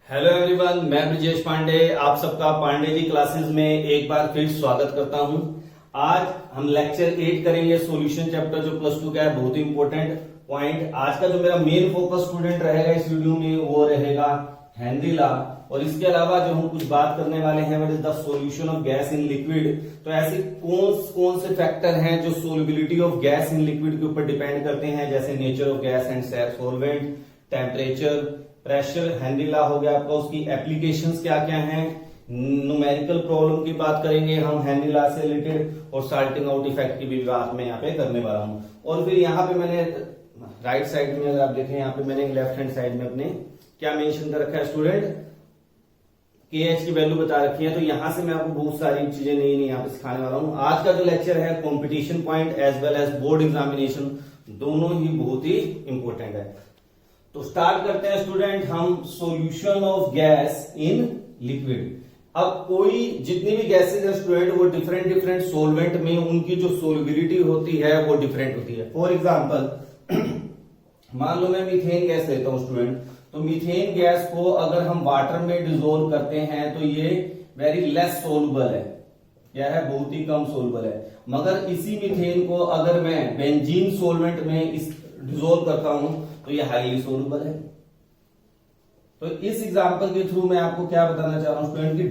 Hello everyone, मैं ब्रिजेश पांडे आप सबका पांडे जी क्लासेस में एक बार फिर स्वागत करता हूं। आज हम लेक्चर 8 करेंगे सॉल्यूशन चैप्टर जो प्लस 2 का है, बहुत ही इंपॉर्टेंट पॉइंट। आज का जो मेरा मेन फोकस स्टूडेंट रहेगा इस वीडियो में वो रहेगा हेनरी लॉ, और इसके अलावा जो हम कुछ बात करने वाले हैं what is the solution of gas in liquid. तो ऐसे कौन से फैक्टर हैं जो solubility of gas in liquid के ऊपर डिपेंड करते हैं, जैसे nature of gas and solvent, temperature, pressure. Henry law हो गया आपका, उसकी एप्लीकेशंस क्या क्या हैं, न्यूमेरिकल प्रॉब्लम की बात करेंगे हम हेनरी लॉ से रिलेटेड, और साल्टिंग आउट इफेक्ट की भी बात मैं यहाँ पे करने वाला हूँ। और फिर यहाँ पे मैंने राइट साइड में अगर आप देखें, यहाँ पे मैंने लेफ्ट हैंड साइड में अपने क्या मेंशन कर रखा है स्टूडेंट, KH की वैल्यू बता रखी है। तो यहां से मैं आपको बहुत सारी चीजें नई यहाँ पे सिखाने वाला हूँ। आज का जो लेक्चर है competition point as well as board examination दोनों ही बहुत ही इंपॉर्टेंट है। तो स्टार्ट करते हैं स्टूडेंट हम solution of gas in liquid. अब कोई जितनी भी गैसेज है स्टूडेंट वो डिफरेंट सॉल्वेंट में उनकी जो सोल्युबिलिटी होती है वो डिफरेंट होती है। फॉर एग्जांपल मान लो मैं मीथेन गैस लेता हूं स्टूडेंट, तो मीथेन गैस को अगर हम वाटर में डिसोल्व करते हैं तो ये वेरी लेस सोलुबल है, क्या है, बहुत ही कम सोलुबल है। मगर इसी मीथेन को अगर मैं बेंजीन सॉल्वेंट में डिसोल्व करता हूं तो ये हाईली सोलुबल है। तो इस एग्जांपल के थ्रू मैं आपको क्या बताना चाह रहा हूं स्टूडेंट की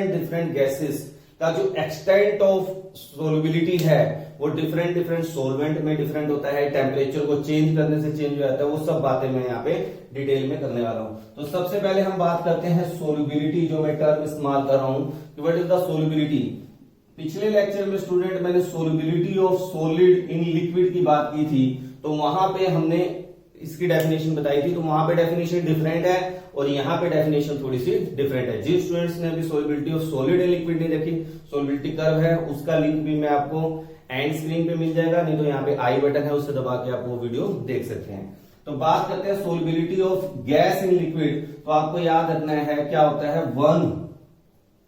डिफरेंट गैसेस का जो एक्सटेंट ऑफ सोलुबिलिटी है वो डिफरेंट सॉल्वेंट में डिफरेंट होता है, टेम्परेचर को चेंज करने से चेंज हो जाता है। वो सब बातें मैं यहाँ पे डिटेल में करने वाला हूं। तो सबसे पहले हम बात करते हैं सोलुबिलिटी, जो मैं टर्म इस्तेमाल कर रहा हूं कि व्हाट इज द सोलुबिलिटी। पिछले लेक्चर में स्टूडेंट मैंने solubility of solid in liquid की बात की थी, तो वहां पे हमने इसकी डेफिनेशन बताई थी। तो वहां पे डेफिनेशन डिफरेंट है और यहाँ पे डेफिनेशन थोड़ी सी डिफरेंट है। जिन स्टूडेंट्स ने अभी solubility of solid in liquid नहीं देखी, सोलबिलिटी कर्व है, उसका लिंक भी मैं आपको एंड स्क्रीन पे मिल जाएगा, नहीं तो यहाँ पे आई बटन है उससे दबा के आप वो वीडियो देख सकते हैं। तो बात करते हैं solubility of gas in liquid. तो आपको याद रखना है क्या होता है, 1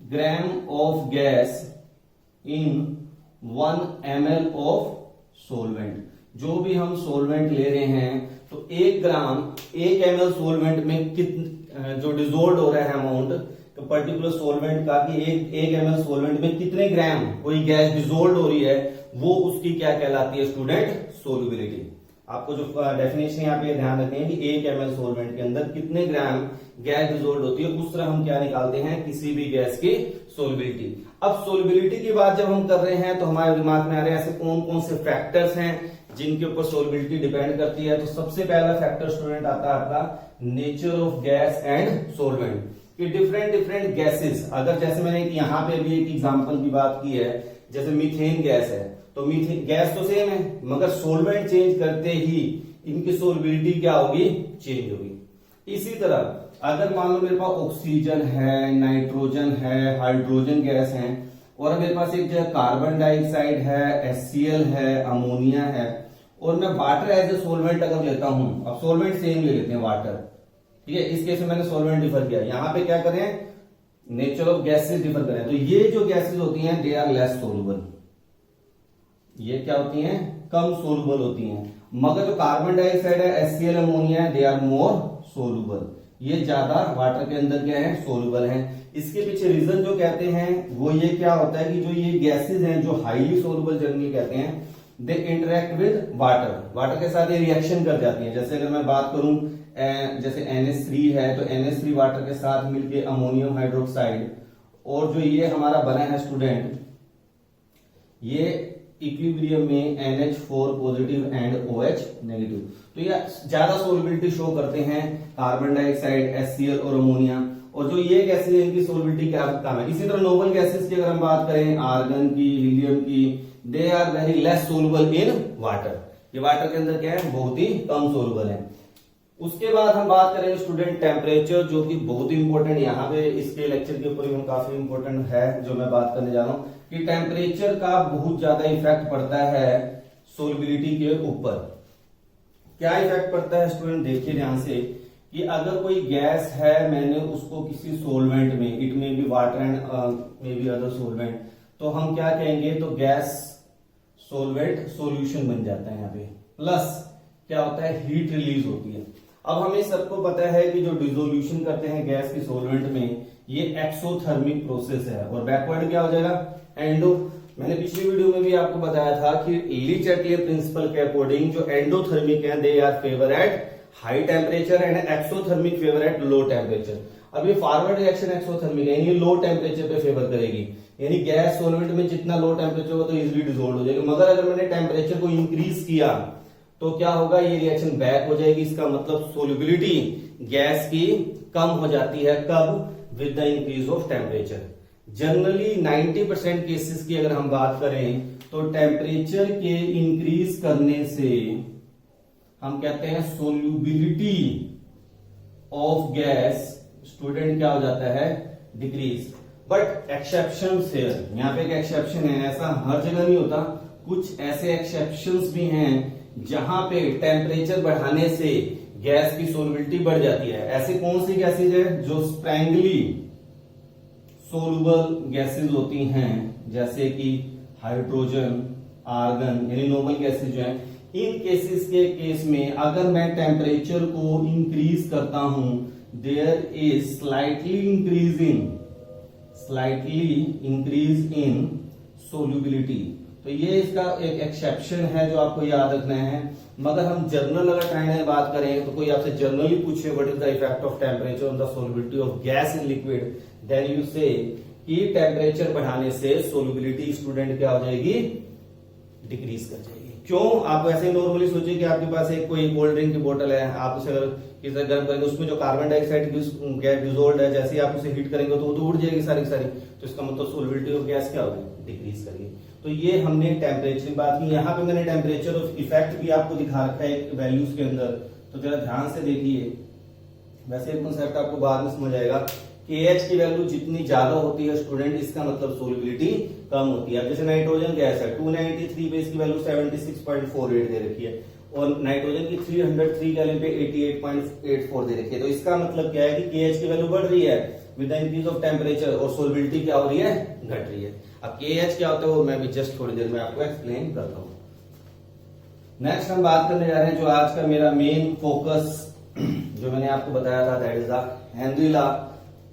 gram of gas in 1 ml of solvent. जो भी हम सोलवेंट ले रहे हैं तो 1 ग्राम 1 ml सोलवेंट में जो डिसोल्व हो रहा है अमाउंट, तो पर्टिकुलर सोलवेंट का कि 1 ml सोलवेंट में कितने ग्राम कोई गैस डिसोल्व हो रही है, वो उसकी क्या कहलाती है स्टूडेंट, सोलुबिलिटी। आपको जो डेफिनेशन यहाँ पे ध्यान रखनी है कि 1 ml सोलवेंट के अंदर कितने ग्राम गैस डिसोल्व होती है, उस तरह हम क्या निकालते हैं किसी भी गैस की सोलबिलिटी। अब सोलबिलिटी की बात जब हम कर रहे हैं तो हमारे दिमाग में आ रहे हैं ऐसे कौन से फैक्टर्स हैं जिनके ऊपर सोलबिलिटी डिपेंड करती है। तो सबसे पहला फैक्टर स्टूडेंट आता है आपका nature of gas and solvent, कि डिफरेंट गैसेस, अगर जैसे मैंने यहाँ पे भी एक एग्जांपल की बात की है, जैसे मीथेन गैस है, तो मीथेन गैस तो सेम है मगर सोलवेंट चेंज करते ही इनकी सोलबिलिटी क्या होगी, चेंज होगी। इसी तरह अगर मान लो मेरे पास ऑक्सीजन है, नाइट्रोजन है, हाइड्रोजन गैस है, और मेरे पास एक कार्बन डाइऑक्साइड है, HCl है, अमोनिया है, और मैं वाटर एज ए सोलवेंट अगर लेता हूं, अब सोलवेंट सेम ले लेते हैं वाटर, ठीक है, इस केस में मैंने सोलवेंट डिफर किया, यहां पे क्या करें, नेचर ऑफ गैसेस डिफर करें। तो ये जो गैसेस होती हैं दे आर लेस सोलुबल, ये क्या होती हैं, कम सोलुबल होती हैं। मगर जो कार्बन डाइऑक्साइड है, HCl, अमोनिया है, दे आर मोर सोलुबल, ये ज्यादा वाटर के अंदर क्या है, सोलुबल है। इसके पीछे रीजन जो कहते हैं वो ये क्या होता है कि जो ये गैसेस हैं जो हाईली सोलुबल जनरली कहते हैं, दे इंटरेक्ट विद वाटर के साथ ये रिएक्शन कर जाती है। जैसे अगर मैं बात करूं जैसे NH3 है तो NH3 वाटर के साथ मिलके अमोनियम हाइड्रोक्साइड, और जो ये हमारा बना है स्टूडेंट, ये इक्विलिब्रियम में NH4 positive and OH negative, तो ये ज्यादा सोलबिलिटी शो करते हैं, कार्बन डाइऑक्साइड, HCl और अमोनिया। और जो ये गैसेज इनकी सोलबिलिटी क्या कम है। इसी तरह नोबल गैसेज की अगर हम बात करें, आर्गन की, हीलियम की, they are very less soluble in water, ये वाटर के अंदर क्या है, बहुत ही कम सोलुबल है। उसके बाद हम बात करेंगे स्टूडेंट टेम्परेचर, जो कि बहुत ही इंपॉर्टेंट, यहाँ पे इसके लेक्चर के ऊपर काफी इंपॉर्टेंट है जो मैं बात करने जा रहा हूँ, कि टेम्परेचर का बहुत ज्यादा इफेक्ट पड़ता है सोलबिलिटी के ऊपर। क्या इफेक्ट पड़ता है स्टूडेंट, देखिए ध्यान से, कि अगर कोई गैस है, मैंने उसको किसी सोलवेंट में, it may be water and may be other solvent, तो हम क्या कहेंगे, तो गैस सोलवेंट सॉल्यूशन बन जाता है यहाँ पे, प्लस क्या होता है, हीट रिलीज होती है। अब हमें सबको पता है कि जो डिसोल्यूशन करते हैं गैस की सॉल्वेंट में, ये एक्सोथर्मिक प्रोसेस है, और बैकवर्ड क्या हो जाएगा, एंडो। मैंने पिछली वीडियो में भी आपको बताया था कि लीच-एटलियर प्रिंसिपल के अकॉर्डिंग जो एंडोथर्मिक है they our favour at high temperature and exothermic favour at low temperature. अब ये फॉरवर्ड रिएक्शन एक्सोथर्मिक है, यानी लो टेम्परेचर पे फेवर करेगी, यानी गैस सॉल्वेंट में जितना लो टेम्परेचर होगा तो इजिली डिसोल्व हो जाएगा। मगर अगर मैंने टेम्परेचर को इंक्रीज किया तो क्या होगा, ये रिएक्शन बैक हो जाएगी। इसका मतलब सोल्युबिलिटी गैस की कम हो जाती है, कब, with the increase of temperature. Generally 90% cases की अगर हम बात करें तो टेम्परेचर के इंक्रीज करने से हम कहते हैं सोल्युबिलिटी ऑफ गैस स्टूडेंट क्या हो जाता है, डिक्रीज। बट एक्सेप्शन से, यहाँ पे एक एक्सेप्शन है, ऐसा हर जगह नहीं होता, कुछ ऐसे एक्सेप्शंस भी हैं जहां पे टेम्परेचर बढ़ाने से गैस की सोल्युबिलिटी बढ़ जाती है। ऐसे कौन सी गैसेज है जो स्प्रैंगली सोलुबल गैसेज होती हैं, जैसे कि हाइड्रोजन, आर्गन, यानी नॉर्मल गैसेज जो है। इन केसेस के केस में अगर मैं टेम्परेचर को इंक्रीज करता हूं, there is slightly increase in solubility. तो ये इसका एक एक्सेप्शन है जो आपको याद रखना है। मगर हम जर्नल अगर ट्राइंगल में बात करें तो कोई आपसे जर्नली पूछे what is the effect of temperature on the solubility of gas in liquid, then you say कि टेम्परेचर बढ़ाने से सोल्युबिलिटी स्टूडेंट क्या हो जाएगी, डिक्रीज कर जाएगी। क्यों, आप ऐसे ही नॉर्मली सोचिए कि आपके पास एक कोई कोल्ड ड्रिंक की बोतल है, आप उसे अगर किसी गर्म करेंगे, उसमें जो कार्बन डाइऑक्साइड गैस डिसॉल्व्ड है, जैसे ही आप उसे हीट करेंगे तो वो तो उड़ जाएगी सारी की सारी। तो इसका मतलब सोल्युबिलिटी ऑफ गैस क्या होगी, डिक्रीज करेगी। तो ये हमने टेम्परेचर की बात की। यहाँ पे मैंने टेम्परेचर ऑफ इफेक्ट भी आपको दिखा रखा है वैल्यूज के अंदर, तो जरा ध्यान से देखिए। वैसे एक कॉन्सेप्ट आपको बाद में समझ आएगा। KH की वैल्यू जितनी ज्यादा होती है स्टूडेंट, इसका मतलब सोल्युबिलिटी कम होती है। जैसे नाइट्रोजन गैस है 293 पे इसकी वैल्यू 76.48 दे रखी है, और नाइट्रोजन की 303 गैलन पे 88.84 दे रखी है। तो इसका मतलब क्या है कि KH की वैल्यू बढ़ रही है with the increase of temperature, और सोल्युबिलिटी क्या हो रही है, घट रही है। अब KH क्या होता है वो मैं भी जस्ट थोड़ी देर में आपको एक्सप्लेन करता हूं। नेक्स्ट हम बात करने जा रहे हैं जो आज का मेरा मेन फोकस, जो मैंने आपको बताया था, that is the Henry law.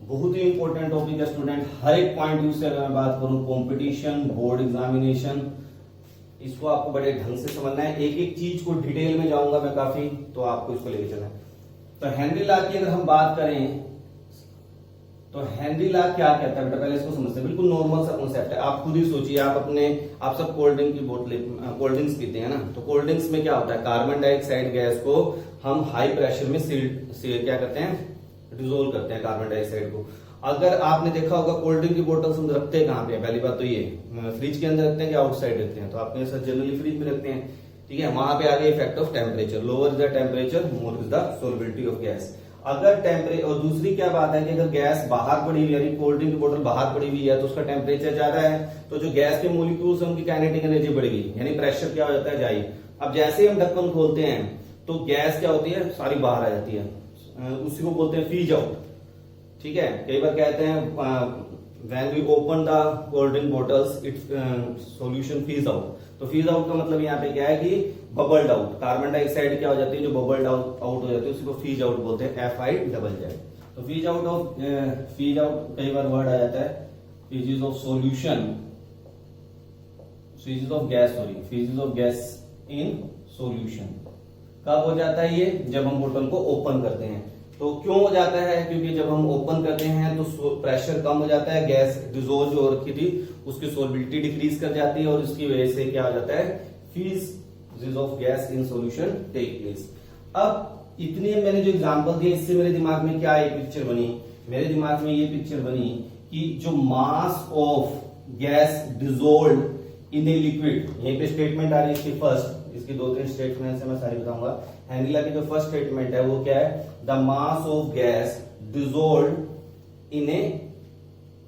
बहुत ही इंपॉर्टेंट टॉपिक है स्टूडेंट, हर एक पॉइंट व्यू से अगर मैं बात करूं, कंपटीशन, बोर्ड एग्जामिनेशन, इसको आपको बड़े ढंग से समझना है। एक एक चीज को डिटेल में जाऊंगा मैं काफी, तो आपको इसको लेके चलना है। तो हेनरी लॉ की अगर हम बात करें तो हेनरी लॉ क्या कहता है बेटा, पहले इसको समझते हैं। बिल्कुल नॉर्मल सा कॉन्सेप्ट है, आप खुद ही सोचिए। आप सब कोल्ड ड्रिंक की बोतल, कोल्ड ड्रिंक्स पीते हैं ना, तो कोल्ड ड्रिंक्स में क्या होता है, कार्बन डाइऑक्साइड गैस को हम हाई प्रेशर में क्या करते हैं, डिसॉल्व करते हैं कार्बन डाइऑक्साइड को। अगर आपने देखा होगा कोल्ड ड्रिंक की बोतल्स हम रखते हैं कहाँ पे, पहली बात तो ये फ्रिज के अंदर रखते हैं कि आउटसाइड रखते हैं, तो आपके साथ जनरली फ्रिज में रखते हैं, ठीक है। वहां पे आ गया effect of temperature, lower the temperature more is the solubility of gas. अगर टेम्परेचर, और दूसरी क्या बात है कि अगर गैस बाहर पड़ी हुई, यानी कोल्ड ड्रिंक की बोतल बाहर पड़ी हुई है, तो उसका टेम्परेचर ज्यादा है, तो जो गैस के मोलिक्यूल्स हैं उनकी काइनेटिक एनर्जी बढ़ेगी, यानी प्रेशर क्या हो जाता है, जाए। अब जैसे ही हम ढक्कन खोलते हैं तो गैस क्या होती है, सारी बाहर आ जाती है, उसी को बोलते हैं फीज आउट, ठीक है। कई बार कहते हैं when we open the cold drink bottles its solution freeze out, तो फ्रीज आउट का मतलब यहाँ पे क्या है कि बबल्ड आउट, कार्बन डाइऑक्साइड क्या हो जाती है जो बबल्ड आउट हो जाती है, उसी को फ्रीज आउट बोलते हैं, FI-Z। तो फ्रीज आउट कई बार वर्ड आ जाता है, freezes of solution, freezes of gas in solution. कब हो जाता है ये, जब हम बोतल को ओपन करते हैं। तो क्यों हो जाता है, क्योंकि जब हम ओपन करते हैं तो प्रेशर कम हो जाता है, गैस डिसॉल्व जो हो रखी थी उसकी सोल्युबिलिटी डिक्रीज कर जाती है, और इसकी वजह से क्या हो जाता है, freeze of gas in solution take place. अब इतने मैंने जो एग्जांपल दिए, इससे मेरे दिमाग में क्या एक पिक्चर बनी, मेरे दिमाग में ये पिक्चर बनी कि जो मास of gas dissolve in a liquid, यहीं पे स्टेटमेंट आ रही है इसकी फर्स्ट, इसकी 2-3 स्टेटमेंट से मैं सारी बताऊंगा। हेनरी लॉ की जो फर्स्ट स्टेटमेंट है वो क्या है, the mass of gas dissolved in a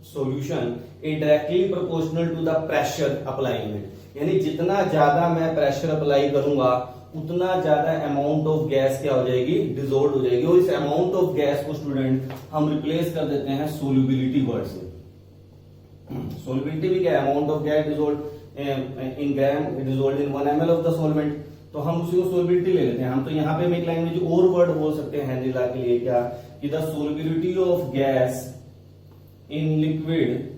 solution is directly proportional to the pressure applying it, यानी जितना ज्यादा मैं प्रेशर अप्लाई करूंगा उतना ज्यादा अमाउंट ऑफ गैस क्या हो जाएगी, डिसॉल्व हो जाएगी। और इस अमाउंट ऑफ गैस को स्टूडेंट हम रिप्लेस कर देते हैं सोल्युबिलिटी वर्ड से। सोल्युबिलिटी भी क्या है, amount of gas dissolve in gram dissolve in 1 ml of the solvent. तो हम उसी को सोलबिलिटी ले लेते हैं। हम तो यहाँ पे हम एक लैंग्वेज और वर्ड बोल सकते हैं हेनरी लॉ के लिए, क्या कि the solubility of gas in liquid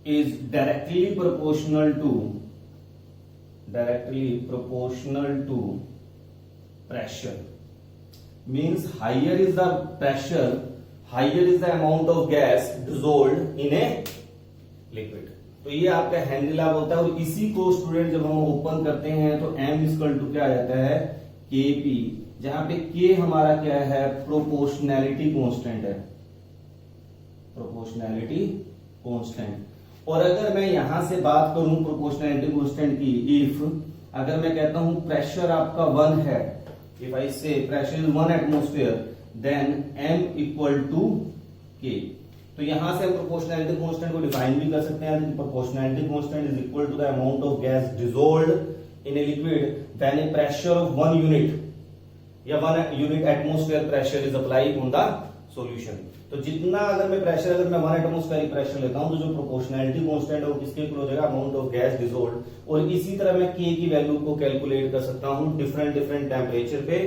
is directly proportional to pressure. Means higher is the pressure, higher is the amount of gas dissolved in a liquid. तो ये आपका हेनरी लॉ बोलता है। और इसी को स्टूडेंट जब हम ओपन करते हैं तो m इक्वल टू क्या आ जाता है Kp, जहां पे K हमारा क्या है प्रोपोर्शनैलिटी कांस्टेंट है, प्रोपोर्शनैलिटी कांस्टेंट। और अगर मैं यहां से बात करूं प्रोपोर्शनैलिटी कांस्टेंट की, इफ अगर मैं कहता हूं प्रेशर आपका 1 है, if I say pressure is 1 atmosphere, then m equal to k। तो यहां से हम प्रोपोर्शनैलिटी कांस्टेंट को डिफाइन भी कर सकते हैं। Proportionality constant is equal to the amount of gas dissolved in a liquid when a pressure of 1 unit या 1 unit atmosphere pressure is applied on the solution. तो जितना अगर मैं प्रेशर, अगर मैं 1 एटमॉस्फेरिक प्रेशर लेता हूं तो जो प्रोपोर्शनैलिटी कांस्टेंट है वो किसके इक्वल हो जाएगा, अमाउंट ऑफ गैस डिसॉल्व्ड। और इसी तरह मैं K की वैल्यू को कैलकुलेट कर सकता हूं डिफरेंट टेम्परेचर पे,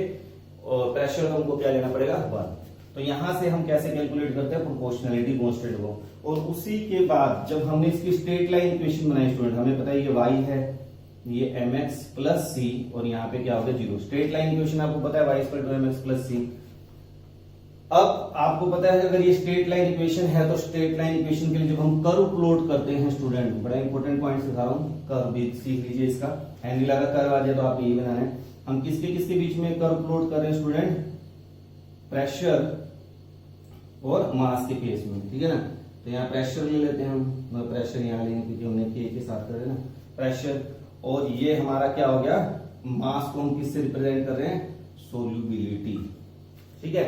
और प्रेशर का हमको क्या लेना पड़ेगा 1। तो यहां से हम कैसे कैलकुलेट करते हैं प्रोपोर्शनैलिटी कांस्टेंट को। और उसी के बाद जब हमने इसकी स्ट्रेट लाइन इक्वेशन बनाई स्टूडेंट, हमें पता है ये y है, ये mx प्लस c, और यहाँ पे क्या होगा 0। स्ट्रेट लाइन इक्वेशन आपको पता है y equal to mx plus c। अब आपको पता है अगर ये स्ट्रेट लाइन इक्वेशन है तो स्ट्रेट लाइन इक्वेशन के लिए जब हम कर्व प्लॉट करते हैं स्टूडेंट, बड़ा इंपॉर्टेंट पॉइंट सिखा रहा हूं, कर्व भी सीख लीजिए इसका। हेनरी लॉ का कर्व आ जाए तो आप यही बनाना है। हम किसके बीच में कर्व प्लॉट कर रहे हैं स्टूडेंट, प्रेशर और मास के केस में, ठीक है ना। तो यहाँ प्रेशर ले लेते हैं हम, प्रेशर यहाँ लेंगे क्योंकि हमने के साथ कर रहे हैं ना प्रेशर। और ये हमारा क्या हो गया, मास को हम किससे रिप्रेजेंट कर रहे हैं, सोल्यूबिलिटी, ठीक है।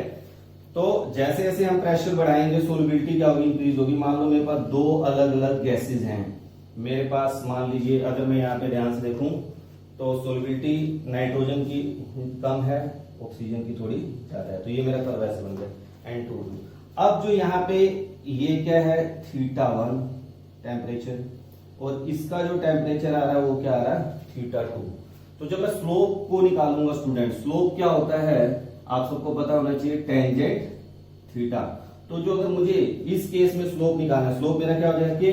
तो जैसे जैसे हम प्रेशर बढ़ाएंगे सोल्यूबिलिटी क्या होगी, इंक्रीज होगी। मान लो मेरे पास 2 अलग अलग गैसेज हैं मेरे पास, मान लीजिए अगर मैं यहाँ पे ध्यान से देखूं तो सोल्यूबिलिटी नाइट्रोजन की कम है, ऑक्सीजन की थोड़ी ज्यादा है। तो ये मेरा कर्व ऐसे बन गया N2। अब जो यहाँ पे ये क्या है θ1 टेम्परेचर, और इसका जो टेम्परेचर आ रहा है वो क्या आ रहा है θ2। तो जब मैं स्लोप को निकालूंगा स्टूडेंट, स्लोप क्या होता है आप सबको पता होना चाहिए, टेंजेंट थीटा। तो जो अगर मुझे इस केस में स्लोप निकालना है, स्लोप मेरा क्या हो जाएगा के।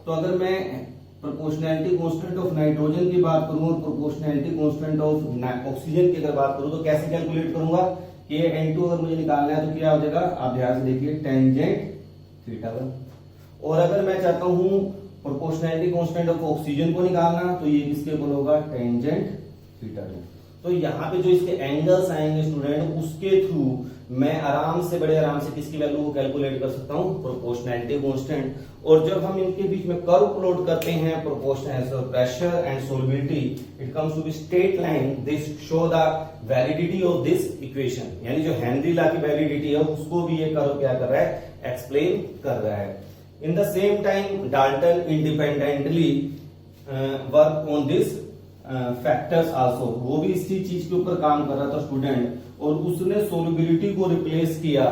तो अगर मैं प्रोपोर्शनैलिटी कांस्टेंट ऑफ नाइट्रोजन की बात करूं और प्रोपोर्शनैलिटी कांस्टेंट ऑफ ऑक्सीजन की अगर बात करूं तो कैसे कैलकुलेट करूंगा, के N2 अगर मुझे निकालना है तो क्या हो जाएगा, आप ध्यान से देखिए टेंजेंट θ1। और अगर मैं चाहता हूं प्रोपोर्शनैलिटी कांस्टेंट ऑफ ऑक्सीजन को निकालना तो ये किसके इक्वल होगा, टेंजेंट θ2। तो यहाँ पे जो इसके एंगल्स आएंगे स्टूडेंट, उसके थ्रू मैं आराम से बड़े आराम से किसकी वैल्यू को कैलकुलेट कर सकता हूँ, प्रोपोर्शनैलिटी कांस्टेंट। और जब हम इनके बीच में कर्व प्लॉट करते हैं proportional pressure and solubility, it comes to be straight line, this show the validity of this equation. यानी जो हेनरी लॉ की वैलिडिटी है उसको भी ये कर्व क्या कर रहा है, एक्सप्लेन कर रहा है। In the same time Dalton independently work on this factors also, वो भी इसी चीज के ऊपर काम कर रहा था स्टूडेंट। और उसने सोल्युबिलिटी को रिप्लेस किया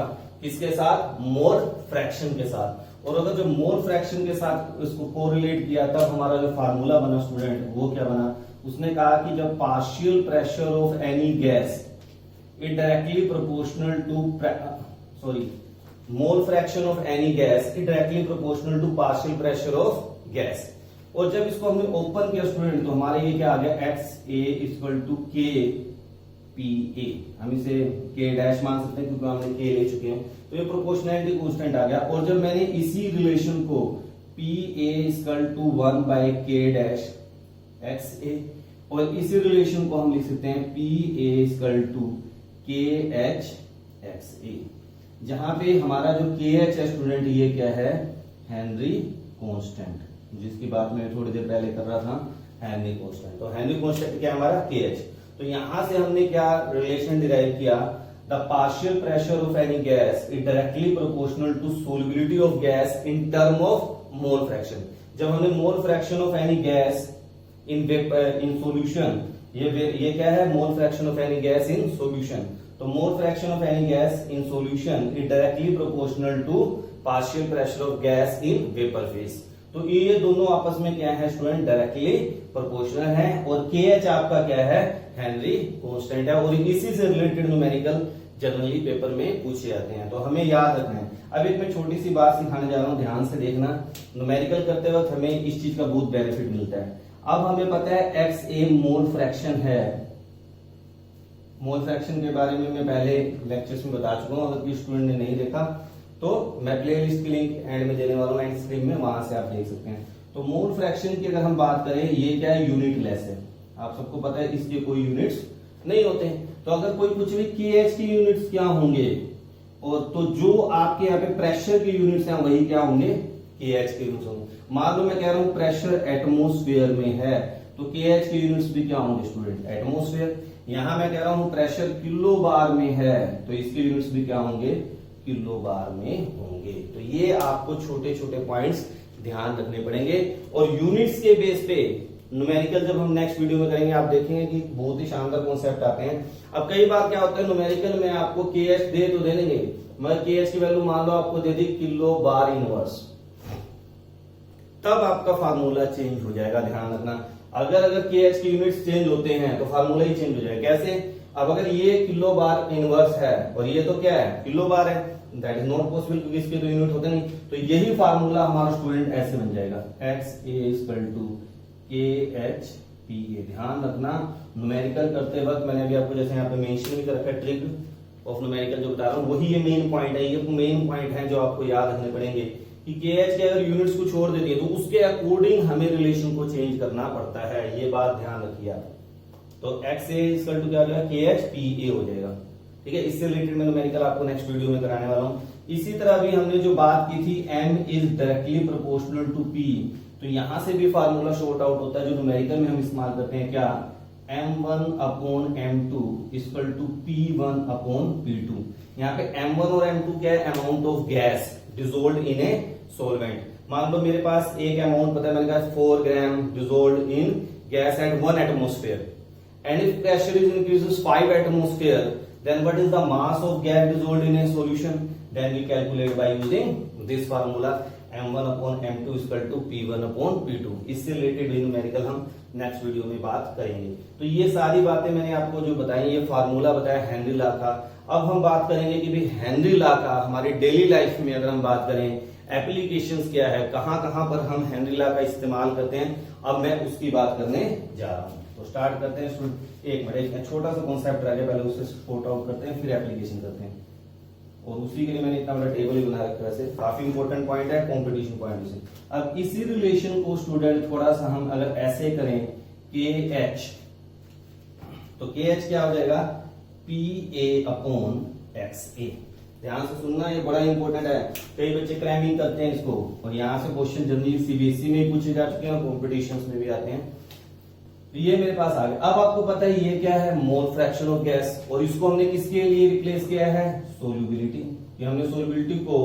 किसके साथ, मोल फ्रैक्शन के साथ। और अगर जो मोल फ्रैक्शन के साथ इसको कोरिलेट किया तब हमारा जो फार्मूला बना स्टूडेंट वो क्या बना, उसने कहा कि जब partial pressure of any gas it directly proportional to mole fraction of any gas it directly proportional to partial pressure of gas. और जब इसको हमने ओपन किया स्टूडेंट तो हमारे ये क्या आ गया, XA इक्वल टू KPA। हम इसे K डैश मान सकते हैं क्योंकि हमने K ले चुके हैं। तो ये प्रोपोर्शनैलिटी कांस्टेंट आ गया। और जब मैंने इसी रिलेशन को PA equal to 1 by K dash XA, और इसी रिलेशन को हम लिख सकते हैं PA equal to KH XA, जहां पे हमारा जो KH है स्टूडेंट ये क्या है, हेनरी कांस्टेंट, जिसकी बात मैं थोड़ी देर पहले कर रहा था, हेनरी कांस्टेंट। तो हेनरी कांस्टेंट क्या हमारा KH। तो यहां से हमने क्या रिलेशन डिराइव किया, the partial pressure of any gas is directly proportional to solubility of gas in term of mole fraction. जब हमने mole fraction of any gas in solution, ये क्या है, mole fraction of any gas in solution. तो mole fraction of any gas in solution is directly proportional to partial pressure of gas in vapour phase. तो ये दोनों आपस में क्या है स्टूडेंट, डायरेक्टली प्रोपोर्शनल है। और KH आपका क्या है, हेनरी कांस्टेंट है। और इसी से रिलेटेड न्यूमेरिकल जनरली पेपर में पूछे जाते हैं, तो हमें याद रखना है। अब एक मैं छोटी सी बात सिखाने जा रहा हूं, ध्यान से देखना। न्यूमेरिकल करते वक्त हमें इस चीज का बहुत बेनिफिट मिलता है। अब हमें पता है एक्स ए मोल फ्रैक्शन है। मोल फ्रैक्शन के बारे में मैं पहले लेक्चर्स में बता चुका हूं, अगर किसी स्टूडेंट ने नहीं देखा तो मैं प्लेलिस्ट की लिंक एंड में देने वाला हूं, एंड स्क्रीन में, वहां से आप देख सकते हैं। तो मोल फ्रैक्शन की अगर हम बात करें, ये क्या है, यूनिट लेस है। आप सबको पता है इसके कोई यूनिट्स नहीं होते हैं। तो अगर कोई कुछ भी KH की यूनिट्स क्या होंगे, और तो जो आपके यहाँ पे प्रेशर के यूनिट्स हैं वही क्या होंगे, KH के यूनिट्स होंगे। मान लो मैं कह रहा हूं प्रेशर एटमोस्फेयर में है, तो KH के यूनिट्स भी क्या होंगे स्टूडेंट, एटमोस्फेयर। यहां मैं कह रहा हूं प्रेशर किलो बार में है, तो इसके यूनिट्स भी क्या होंगे, किलो बार में होंगे। तो ये आपको छोटे छोटे पॉइंट्स ध्यान रखने पड़ेंगे। और यूनिट्स के बेस पे न्यूमेरिकल जब हम नेक्स्ट वीडियो में करेंगे, आप देखेंगे कि बहुत ही शानदार कॉन्सेप्ट आते हैं। अब कई बार क्या होता है, न्यूमेरिकल में आपको KH दे तो दे देंगे, मगर KH की वैल्यू मान लो आपको दे दी किलो बार इनवर्स, तब आपका फार्मूला चेंज हो जाएगा। ध्यान रखना, अगर KH की यूनिट्स चेंज होते हैं तो फार्मूला ही चेंज हो जाएगा। कैसे, अब अगर ये किलो बार इनवर्स है और ये तो क्या है, किलो बार है, दैट इज नॉट पॉसिबल क्योंकि इसके तो यूनिट होते नहीं। तो यही फार्मूला हमारा स्टूडेंट ऐसे बन जाएगा, XA=KHPA। ध्यान रखना, न्यूमेरिकल करते वक्त मैंने अभी आपको जैसे यहाँ पे मेंशन भी कर रखा है, ट्रिक ऑफ न्यूमेरिकल जो बता रहा हूँ, वही ये मेन पॉइंट है। ये मेन पॉइंट है जो आपको याद रखने पड़ेंगे कि KH के अगर यूनिट्स को छोड़ देती है तो उसके अकॉर्डिंग हमें रिलेशन को चेंज करना पड़ता है। ये बात ध्यान रखिए आप। तो XA= क्या हो जाएगा, KHPA हो जाएगा। ठीक है, इससे रिलेटेड मैं न्यूमेरिकल आपको नेक्स्ट वीडियो में कराने वाला हूं। इसी तरह भी हमने जो बात की थी, M is directly proportional to P, तो यहां से भी फार्मूला शॉर्ट आउट होता है जो न्यूमेरिकल में हम इस्तेमाल करते हैं। क्या, M1/M2 P1/P2। यहाँ पे M1 और M2 क्या है, amount of gas dissolved in a solvent. मान लो मेरे पास एक अमाउंट पता है, मैंने कहा 4 gram dissolved in gas at 1 atmosphere, and if pressure is increases 5 atmosphere, then what is the mass of gas dissolved in a solution? Then we calculate by using this formula, M1/M2 P1/P2। इससे related numerical हम next video में बात करेंगे। तो ये सारी बातें मैंने आपको जो बताई, ये फार्मूला बताया हेनरी लॉ का। अब हम बात करेंगे कि भाई हेनरी लॉ का हमारी डेली लाइफ में अगर हम बात करें, एप्लीकेशंस क्या है, कहां कहां पर हम हेनरी लॉ का इस्तेमाल करते हैं, अब मैं उसकी बात करने जा रहा हूं। तो स्टार्ट करते हैं। एक मिनट, छोटा सा कॉन्सेप्ट रह गया, पहले उससे स्पॉट आउट करते हैं, फिर एप्लीकेशन करते हैं। और उसी के लिए मैंने इतना बड़ा टेबल ही बना रखा है, काफी इंपॉर्टेंट पॉइंट है कंपटीशन पॉइंट से। अब इसी रिलेशन को स्टूडेंट थोड़ा सा हम अगर ऐसे करें, KH, तो KH क्या हो जाएगा, PA/XA। ध्यान से सुनना, ये बड़ा इंपॉर्टेंट है। कई बच्चे क्रैमिंग करते हैं इसको, और यहाँ से क्वेश्चन जनरली CBSE में पूछे जा चुके हैं, कॉम्पिटिशन्स में भी आते हैं। तो ये मेरे पास आ गया। अब आपको पता है ये क्या है, मोल फ्रैक्शन ऑफ गैस, और इसको हमने किसके लिए रिप्लेस किया है, सोल्यूबिलिटी। हमने सोल्यूबिलिटी को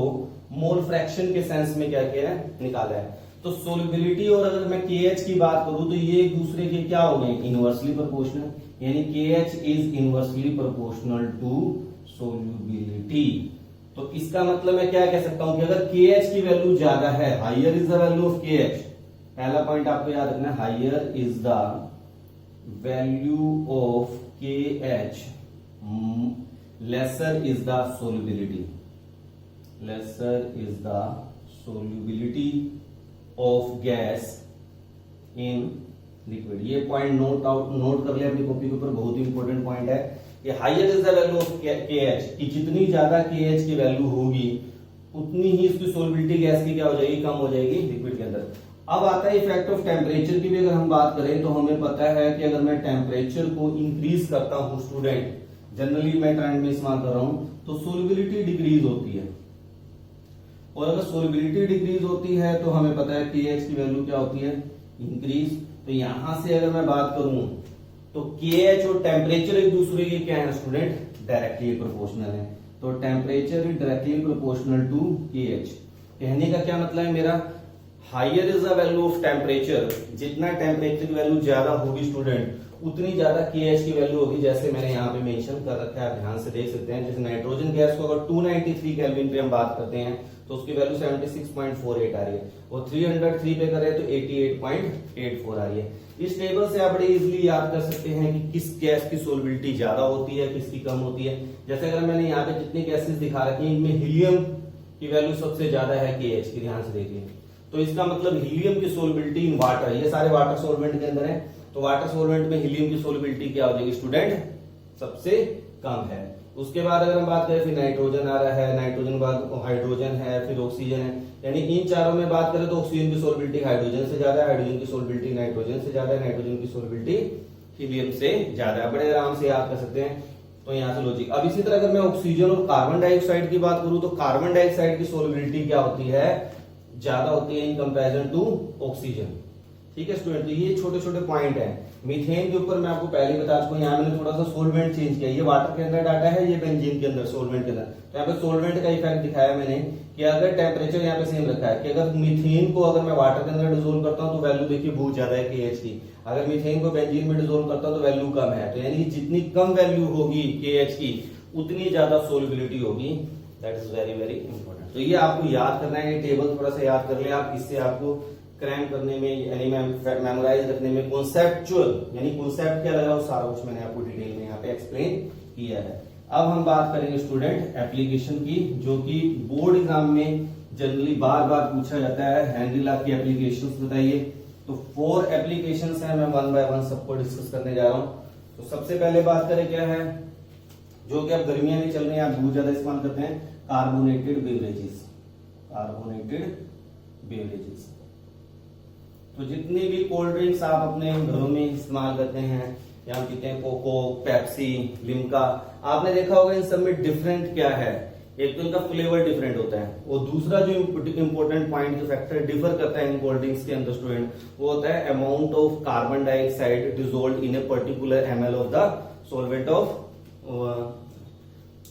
मोल फ्रैक्शन के सेंस में क्या किया है, निकाला है। तो सोल्यूबिलिटी और अगर मैं KH की बात करूं तो ये एक दूसरे के क्या हो गए, इनवर्सली प्रोपोर्शनल, यानी KH is inversely proportional to solubility. तो इसका मतलब मैं क्या कह सकता हूं कि अगर KH की वैल्यू ज्यादा है, higher is the value of KH, पहला पॉइंट आपको याद रखना है, higher is the value of KH, lesser is the solubility, lesser is the solubility of gas in liquid। ये पॉइंट नोट कर लिया अपनी कॉपी के ऊपर, बहुत ही इंपॉर्टेंट पॉइंट है। ये higher is the value of KH, कि जितनी ज्यादा KH की वैल्यू होगी उतनी ही इसकी सोल्युबिलिटी गैस की क्या हो जाएगी, कम हो जाएगी लिक्विड के अंदर। अब आता है इफेक्ट ऑफ टेम्परेचर की भी अगर हम बात करें तो हमें पता है कि अगर मैं टेम्परेचर को इंक्रीज करता हूं स्टूडेंट, जनरली मैं ट्रेंड में इस्तेमाल कर रहा हूं, तो सोल्युबिलिटी डिक्रीज होती है। और अगर सोल्युबिलिटी डिक्रीज होती है तो हमें पता है KH की वैल्यू क्या होती है, इंक्रीज। तो यहां से अगर मैं बात करूं तो KH और टेम्परेचर एक दूसरे के क्या है स्टूडेंट, डायरेक्टली प्रोपोर्शनल है। तो temperature is directly proportional to KH। कहने का क्या मतलब है मेरा, higher is the value of temperature, जितना टेम्परेचर की वैल्यू ज्यादा होगी स्टूडेंट उतनी ज्यादा KH की वैल्यू होगी, जैसे मैंने यहाँ पे मेंशन कर रखा है, आप ध्यान से देख सकते हैं। जैसे नाइट्रोजन गैस को अगर 293 केल्विन पे हम बात करते हैं तो उसकी वैल्यू 76.48 आ रही है, और 303 पे करें तो 88.84 आ रही है। इस टेबल से आप बड़े इजीली याद कर सकते हैं कि किस गैस की सोलबिलिटी ज्यादा होती है, किसकी कम होती है। जैसे अगर मैंने यहाँ पे जितनी गैसेस दिखा रखी है, इनमें हीलियम की वैल्यू सबसे ज्यादा है KH की, ध्यान से देखिए। तो इसका मतलब हीलियम की सोलबिलिटी इन वाटर, ये सारे वाटर सोलवेंट के अंदर है, तो वाटर सोलवेंट में हीलियम की सोलबिलिटी क्या हो जाएगी स्टूडेंट, सबसे कम है। उसके बाद अगर हम बात करें, फिर नाइट्रोजन आ रहा है, नाइट्रोजन के बाद हाइड्रोजन है, फिर ऑक्सीजन है। यानी इन चारों में बात करें तो ऑक्सीजन की सोलबिलिटी हाइड्रोजन से ज्यादा है, हाइड्रोजन की सोलबिलिटी नाइट्रोजन से ज्यादा है, नाइट्रोजन की सोलबिलिटी हीलियम से ज्यादा है। बड़े आराम से याद कर सकते हैं, तो यहाँ से लॉजिक। अब इसी तरह अगर मैं ऑक्सीजन और कार्बन डाइऑक्साइड की बात करूं तो कार्बन डाइऑक्साइड की सोलबिलिटी क्या होती है, ज्यादा होती है इन कंपैरिजन टू ऑक्सीजन। ठीक है स्टूडेंट, तो ये छोटे छोटे पॉइंट है। मीथेन के ऊपर मैं आपको पहले ही बता चुका हूं, यहाँ मैंने थोड़ा सा सोलवेंट चेंज किया, ये वाटर के अंदर डाटा है, ये बेंजीन के अंदर सोलवेंट के अंदर। तो यहाँ पे सोलवेंट का इफेक्ट दिखाया मैंने कि अगर टेम्परेचर यहाँ पे सेम रखा है कि अगर मीथेन को अगर मैं वाटर के अंदर डिसोल्व करता हूँ तो वैल्यू देखिए बहुत ज्यादा है KH की, अगर मीथेन को बेंजीन में डिसोल्व करता हूँ तो वैल्यू कम है। तो यानी जितनी कम वैल्यू होगी KH की उतनी ज्यादा सोलबिलिटी होगी। That is very very important. तो ये आपको याद करना है, ये टेबल थोड़ा सा याद कर ले आप, इससे आपको क्रैम करने में यानी मेमोराइज रखने में कॉन्सेप्चुअल यानी कॉन्सेप्ट क्या लगा वो सारा कुछ मैंने आपको डिटेल में यहाँ पे एक्सप्लेन किया है। अब हम बात करेंगे स्टूडेंट एप्लीकेशन की, जो कि बोर्ड एग्जाम में जनरली बार बार पूछा जाता है। हेनरी लॉ की एप्लीकेशंस बताइए। तो 4 एप्लीकेशंस हैं, मैं 1 बाय 1 सबको डिस्कस करने जा रहा हूं। तो सबसे पहले बात करें क्या है, जो कि अब गर्मियां में चल रही हैं, आप बहुत ज्यादा इस्तेमाल करते हैं, कार्बोनेटेड बेवरेजेस। कार्बोनेटेड बेवरेजेस, तो जितनी भी कोल्ड ड्रिंक्स आप अपने घरों में इस्तेमाल करते हैं, या पीते हैं, कोको, पेप्सी, लिम्का, आपने देखा होगा इन सब में डिफरेंट क्या है, एक तो इनका फ्लेवर डिफरेंट होता है, और दूसरा जो इंपॉर्टेंट पॉइंट जो फैक्टर डिफर करता है इन कोल्ड ड्रिंक्स के अंदर स्टूडेंट, वो होता है amount of carbon dioxide dissolved in a particular ml of the solvent of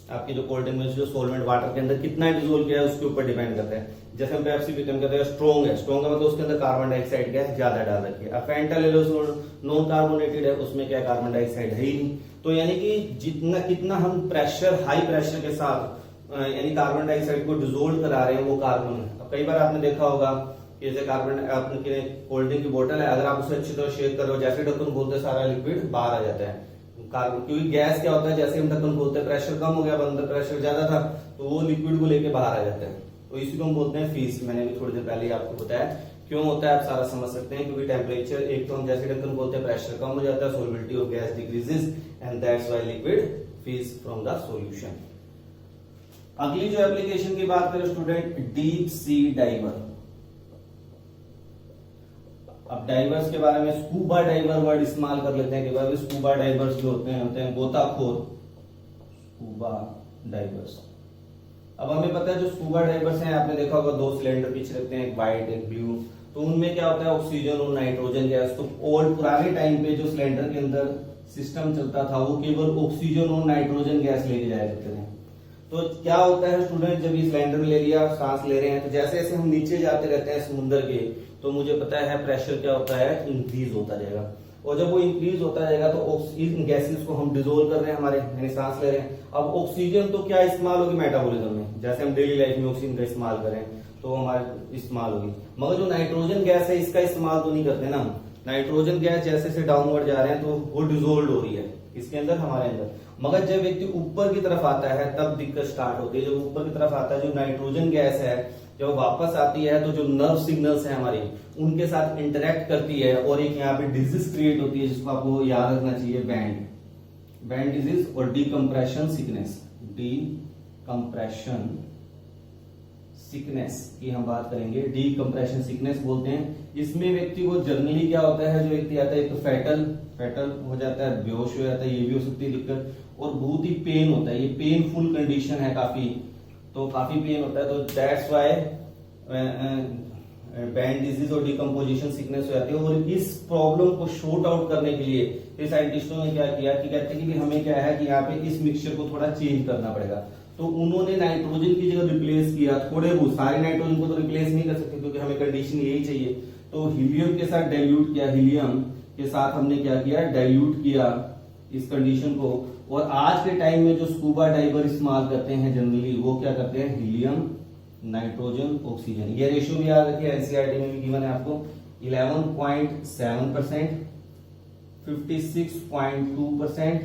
आपकी जो कोल्ड ड्रिंक में जो सोलवेंट वाटर के अंदर कितना डिसोल्व किया है उसके ऊपर डिपेंड करता है। जैसे हम पेप्सी पीते हैं, कहते हैं स्ट्रॉन्ग है, स्ट्रॉन्ग है मतलब उसके अंदर कार्बन डाइऑक्साइड क्या है, ज्यादा डाल रखी है। अब फैंटा ले लो, नॉन कार्बोनेटेड है, उसमें क्या कार्बन डाइऑक्साइड है ही नहीं। तो यानी कि जितना कितना हम प्रेशर, हाई प्रेशर के साथ यानी कार्बन डाइऑक्साइड को डिसोल्व करा रहे हैं वो कार्बन है। अब कई बार आपने देखा होगा जैसे कार्बन आपने कोल्ड ड्रिंक की बोतल है, अगर आप उसे अच्छी तरह शेक कर रहे हो, जैसे ढक्कन खोलते सारा लिक्विड बाहर आ जाता है। कार्बन, क्योंकि गैस क्या होता है, जैसे हम ढक्कन खोलते हैं प्रेशर कम हो गया, अंदर प्रेशर ज्यादा था तो वो लिक्विड को लेके बाहर आ जाता है। तो इसी को हम बोलते हैं फीस। मैंने भी थोड़ी देर पहले ही आपको बताया क्यों होता है, आप सारा समझ सकते हैं। क्योंकि टेम्परेचर, एक तो हम जैसे ढक्कन खोलते हैं प्रेशर कम हो जाता है, solubility of gas decreases and that's why liquid fees from the solution. अगली जो एप्लीकेशन की बात करें स्टूडेंट, डीप सी डाइवर। अब डाइवर्स के बारे में स्कूबा डाइवर वर्ड इस्तेमाल कर लेते हैं कि स्कूबा डाइवर्स जो होते हैं गोताखोर, स्कूबा डाइवर्स। अब हमें पता है जो स्कूबा डाइवर्स हैं, आपने देखा होगा 2 सिलेंडर पीछे रखते हैं, एक व्हाइट एक ब्लू। तो उनमें क्या होता है, ऑक्सीजन और नाइट्रोजन गैस। तो ओल्ड पुराने टाइम पे जो सिलेंडर के अंदर सिस्टम चलता था वो केवल ऑक्सीजन और नाइट्रोजन गैस लेके जाया करते थे। तो क्या होता है स्टूडेंट, जब ये सिलेंडर में ले लिया, सांस ले रहे हैं, तो जैसे जैसे हम नीचे जाते रहते हैं समुद्र के, तो मुझे पता है प्रेशर क्या होता है, इंक्रीज होता जाएगा। और जब वो इंक्रीज होता जाएगा तो इन गैसेस को हम डिसोल्व कर रहे हैं, हमारे यानी सांस ले रहे हैं। अब ऑक्सीजन तो क्या इस्तेमाल होगी मेटाबॉलिज्म में, जैसे हम डेली लाइफ में ऑक्सीजन का इस्तेमाल करें तो हमारे इस्तेमाल होगी। मगर जो नाइट्रोजन गैस है इसका इस्तेमाल तो नहीं करते ना। नाइट्रोजन गैस जैसे से डाउनवर्ड जा रहे हैं तो वो डिसोल्व हो रही है इसके अंदर, हमारे अंदर। मगर जब व्यक्ति ऊपर की तरफ आता है तब दिक्कत स्टार्ट होती है। जब ऊपर की तरफ आता है, जो नाइट्रोजन गैस है जब वापस आती है तो जो नर्व सिग्नल्स है हमारी उनके साथ इंटरेक्ट करती है, और एक यहाँ पे डिजीज क्रिएट होती है जिसको आपको याद रखना चाहिए, बैंड डिजीज और डीकम्प्रेशन सिकनेस। डीकम्प्रेशन सिकनेस की हम बात करेंगे, डीकम्प्रेशन सिकनेस बोलते हैं। इसमें व्यक्ति को जनरली क्या होता है, जो व्यक्ति आता है तो फैटल हो जाता है, बेहोश हो जाता है, ये भी हो सकती है दिक्कत, और बहुत ही पेन होता है। ये पेनफुल कंडीशन है काफी, तो काफी पेन होता है। तो दैट्स व्हाई बैंड डिजीज और डिकम्पोजिशन सिकनेस हो जाती है। और इस प्रॉब्लम को शॉर्ट आउट करने के लिए साइंटिस्टों ने क्या किया कि कहते हैं कि हमें क्या है कि यहाँ पे इस मिक्सचर को थोड़ा चेंज करना पड़ेगा। तो उन्होंने नाइट्रोजन की जगह रिप्लेस किया, थोड़े बहुत, सारे नाइट्रोजन को तो रिप्लेस नहीं कर सकते क्योंकि हमें कंडीशन यही चाहिए। तो हीलियम के साथ डाइल्यूट किया, हीलियम के साथ हमने क्या किया, डाइल्यूट किया इस कंडीशन को। और आज के टाइम में जो स्कूबा डाइवर इस्तेमाल करते हैं जनरली, वो क्या करते हैं, हीलियम, नाइट्रोजन, ऑक्सीजन। ये रेशियो भी याद रखिए, एनसीईआरटी में भी गिवन है आपको, 11.7%, 56.2%,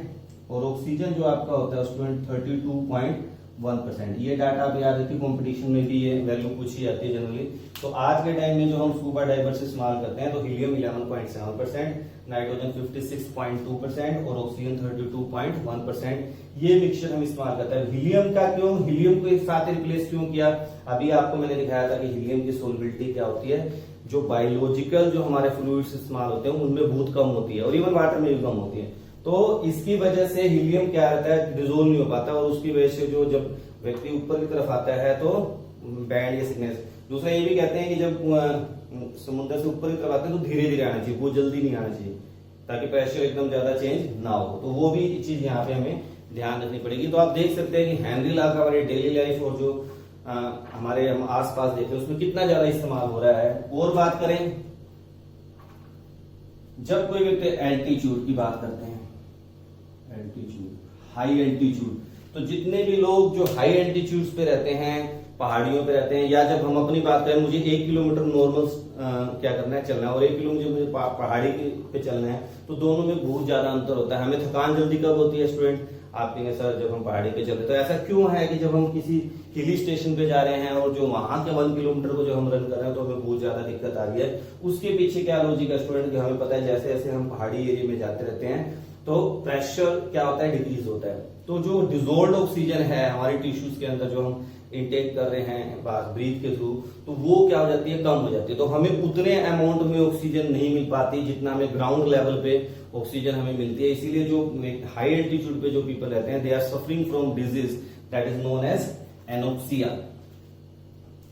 और ऑक्सीजन जो आपका होता है स्टूडेंट 32.1%। ये डाटा आप याद रखिए, कंपटीशन में भी ये वैल्यू पूछी जाती है जनरली। तो आज के टाइम में जो हम स्कूबा डाइवर्स इस्तेमाल करते हैं, तो हीलियम 11.7%, नाइट्रोजन 56.2% और ऑक्सीजन 32.1%। ये मिक्सचर हम इस्तेमाल करते हैं। हीलियम का क्यों, हीलियम को एक साथ रिप्लेस क्यों किया, अभी आपको मैंने दिखाया था कि हीलियम की सोलबिलिटी क्या होती है, जो बायोलॉजिकल जो हमारे फ्लूइड्स इस्तेमाल होते हैं उनमें बहुत कम होती है, और इवन वाटर में भी कम होती है। तो इसकी वजह से हीलियम क्या रहता है, डिजोल्व नहीं हो पाता, और उसकी वजह से जो जब व्यक्ति ऊपर की तरफ आता है तो बैंड या सिकनेस। दूसरा ये भी कहते हैं कि जब समुद्र से ऊपर की तरफ आते हैं तो धीरे धीरे आना चाहिए, वो जल्दी नहीं आना चाहिए, ताकि प्रेशर एकदम ज्यादा चेंज ना हो। तो वो भी चीज यहाँ पे हमें ध्यान रखनी पड़ेगी। तो आप देख सकते हैं कि हेनरी लॉ का हमारे डेली लाइफ और जो हमारे हम आसपास देखें उसमें कितना ज्यादा इस्तेमाल हो रहा है। और बात करें, जब कोई व्यक्ति एल्टीट्यूड की बात करते हैं, एल्टीट्यूड, हाई एल्टीट्यूड, तो जितने भी लोग जो हाई एल्टीट्यूड्स पे रहते हैं, पहाड़ियों पे रहते हैं, या जब हम अपनी बात करें, मुझे 1 किलोमीटर नॉर्मल क्या करना है, चलना है, और 1 किलोमीटर मुझे पहाड़ी पे चलना है, तो दोनों में बहुत ज्यादा अंतर होता है। हमें थकान जल्दी कब होती है स्टूडेंट, आप कहेंगे सर जब हम पहाड़ी पे चलते, तो ऐसा क्यों है कि जब हम किसी हिली स्टेशन पे जा रहे हैं और जो वहां के 1 किलोमीटर को जो हम रन कर रहे हैं तो हमें बहुत ज्यादा दिक्कत आ रही है। उसके पीछे क्या लॉजिक है स्टूडेंट, कि हमें पता है जैसे जैसे हम पहाड़ी एरिया में जाते रहते हैं तो प्रेशर क्या होता है, डिक्रीज होता है। तो जो डिजोल्व्ड ऑक्सीजन है हमारे टिश्यूज के अंदर जो हम इनटेक कर रहे हैं ब्रीथ के थ्रू, तो वो क्या हो जाती है, कम हो जाती है। तो हमें उतने अमाउंट में ऑक्सीजन नहीं मिल पाती जितना हमें ग्राउंड लेवल पे ऑक्सीजन हमें मिलती है। इसीलिए जो हाई एल्टीट्यूड पे जो पीपल रहते हैं, they are suffering from disease that is known as anoxia.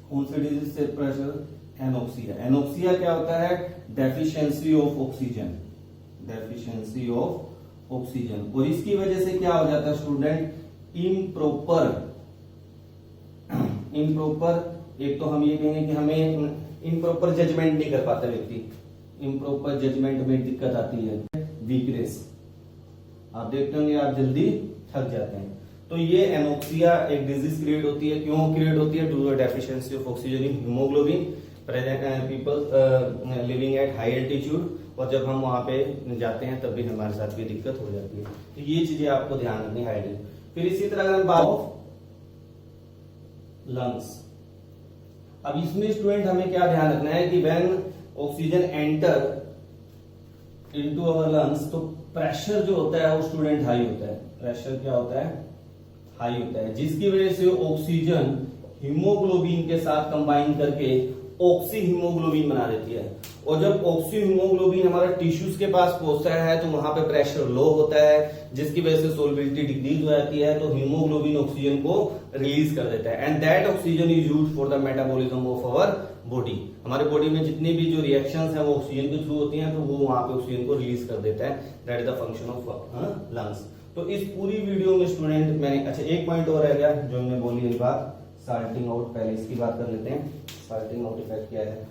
कौन से डिजीज से प्रेशर, एनोक्सिया। एनोक्सिया क्या होता है, deficiency of oxygen, deficiency of oxygen. और इसकी वजह से क्या हो जाता है स्टूडेंट, इम्प्रॉपर, एक तो हम ये कहेंगे कि हमें इम्प्रॉपर जजमेंट नहीं कर पाता व्यक्ति, इम्प्रॉपर जजमेंट में दिक्कत आती है। वीकनेस, आप देखते होंगे आप जल्दी थक जाते हैं। तो ये एनोक्सिया एक डिजीज क्रिएट होती है। क्यों क्रिएट होती है, due to deficiency of oxygen in haemoglobin present people living at high altitude. और जब हम वहां पे जाते हैं तब भी हमारे साथ भी दिक्कत हो जाती है। तो ये चीजें आपको ध्यान रखनी है। फिर इसी तरह अगर हम बात लंग्स, अब इसमें स्टूडेंट हमें क्या ध्यान रखना है कि when oxygen enter into our lungs, तो प्रेशर जो होता है वो स्टूडेंट हाई होता है। प्रेशर क्या होता है, हाई होता है, जिसकी वजह से ऑक्सीजन हीमोग्लोबिन के साथ कंबाइन करके ऑक्सी हीमोग्लोबिन बना देती है। और जब ऑक्सी हीमोग्लोबिन हमारा टिश्यूज के पास पहुंचता है तो वहां पे प्रेशर लो होता है, जिसकी वजह से सोलबिलिटी डिक्रीज हो जाती है। तो हीमोग्लोबिन ऑक्सीजन को रिलीज कर देता है, and that oxygen is used for the metabolism of our body. हमारे बॉडी में जितनी भी जो रिएक्शंस हैं वो ऑक्सीजन के थ्रू होती हैं, तो वो वहां पे ऑक्सीजन को रिलीज कर देता है। That is the function of lungs. तो इस पूरी वीडियो में स्टूडेंट मैंने, अच्छा एक पॉइंट और रह गया जो हमने बोली एक बात, साल्टिंग आउट। पहले इसकी बात कर लेते हैं, साल्टिंग आउट इफेक्ट क्या है।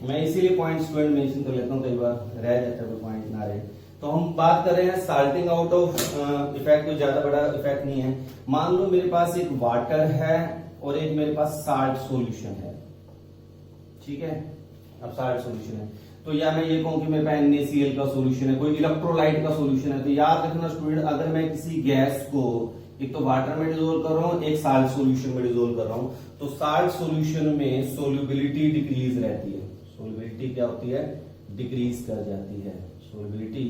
मैं इसीलिए पॉइंट स्टूडेंट मेंशन कर लेता हूं, कई बार रह जाता है पॉइंट ना रहे। तो हम बात कर रहे हैं साल्टिंग आउट ऑफ इफेक्ट। कोई ज्यादा बड़ा इफेक्ट नहीं है। मान लो मेरे पास एक वाटर है और एक मेरे पास साल्ट सॉल्यूशन है, ठीक है। अब साल्ट सॉल्यूशन है तो या मैं ये कहूं कि मेरे पास NaCl का सॉल्यूशन है, कोई इलेक्ट्रोलाइट का सॉल्यूशन है। तो याद रखना स्टूडेंट, अगर मैं किसी गैस को एक तो वाटर में डिसोल्व कर रहा हूं, एक साल्ट सॉल्यूशन में डिसोल्व कर रहा हूं, तो साल्ट सॉल्यूशन में सोल्युबिलिटी डिक्रीज रहती है। सोल्युबिलिटी क्या होती है, डिक्रीज कर जाती है। सोल्युबिलिटी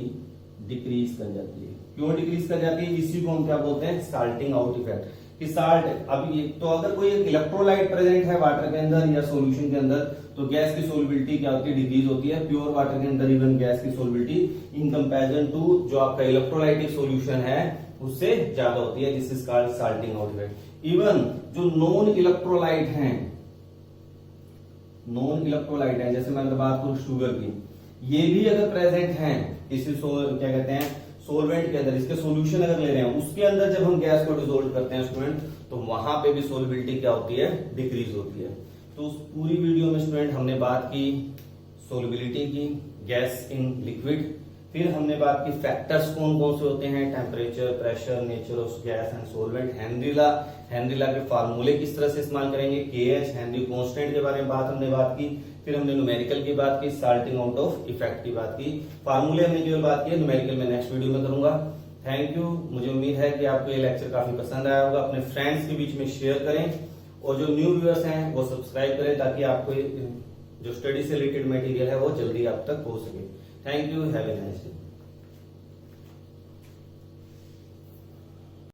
डिक्रीज कर जाती है। क्यों डिक्रीज कर जाती है, इसी को हम क्या बोलते हैं, साल्टिंग आउट इफेक्ट। कि साल्ट, अब ये तो अगर कोई इलेक्ट्रोलाइट प्रेजेंट है वाटर के अंदर या सॉल्यूशन के अंदर, तो गैस की सोल्युबिलिटी क्या होती है, डिक्रीज होती है। प्योर वाटर के अंदर इवन गैस की सोल्युबिलिटी इन कंपैरिजन टू जो आपका इलेक्ट्रोलाइटिक सॉल्यूशन है उससे ज्यादा होती है। This is called salting out effect. Even जो नॉन इलेक्ट्रोलाइट हैं, नॉन इलेक्ट्रोलाइट है, जैसे मैं अगर बात करूं शुगर की, ये भी अगर प्रेजेंट हैं किसी क्या कहते हैं सोलवेंट के अंदर, इसके सॉल्यूशन अगर ले रहे हैं, उसके अंदर जब हम गैस को डिसोल्व करते हैं स्टूडेंट, तो वहां पे भी सोल्युबिलिटी क्या होती है, डिक्रीज होती है। तो उस पूरी वीडियो में स्टूडेंट हमने बात की सोल्युबिलिटी की, गैस इन लिक्विड। फिर हमने बात की फैक्टर्स कौन कौन से होते हैं, temperature, pressure, nature of gas and solvent. Henry के फार्मूले किस तरह से इस्तेमाल करेंगे, KH हेनरी कांस्टेंट के बारे में हमने बात की। फिर हमने न्यूमेरिकल की बात की, साल्टिंग आउट ऑफ इफेक्ट की बात की। फार्मूले हमने केवल बात की, न्यूमेरिकल में नेक्स्ट वीडियो में करूंगा। Thank you. मुझे उम्मीद है कि आपको ये लेक्चर काफी पसंद आया होगा। अपने फ्रेंड्स के बीच में शेयर करें और जो न्यू व्यूअर्स हैं वो सब्सक्राइब करें ताकि आपको जो स्टडी से रिलेटेड मटेरियल है वो जल्दी आप तक पहुंच सके। Thank you, have a nice day.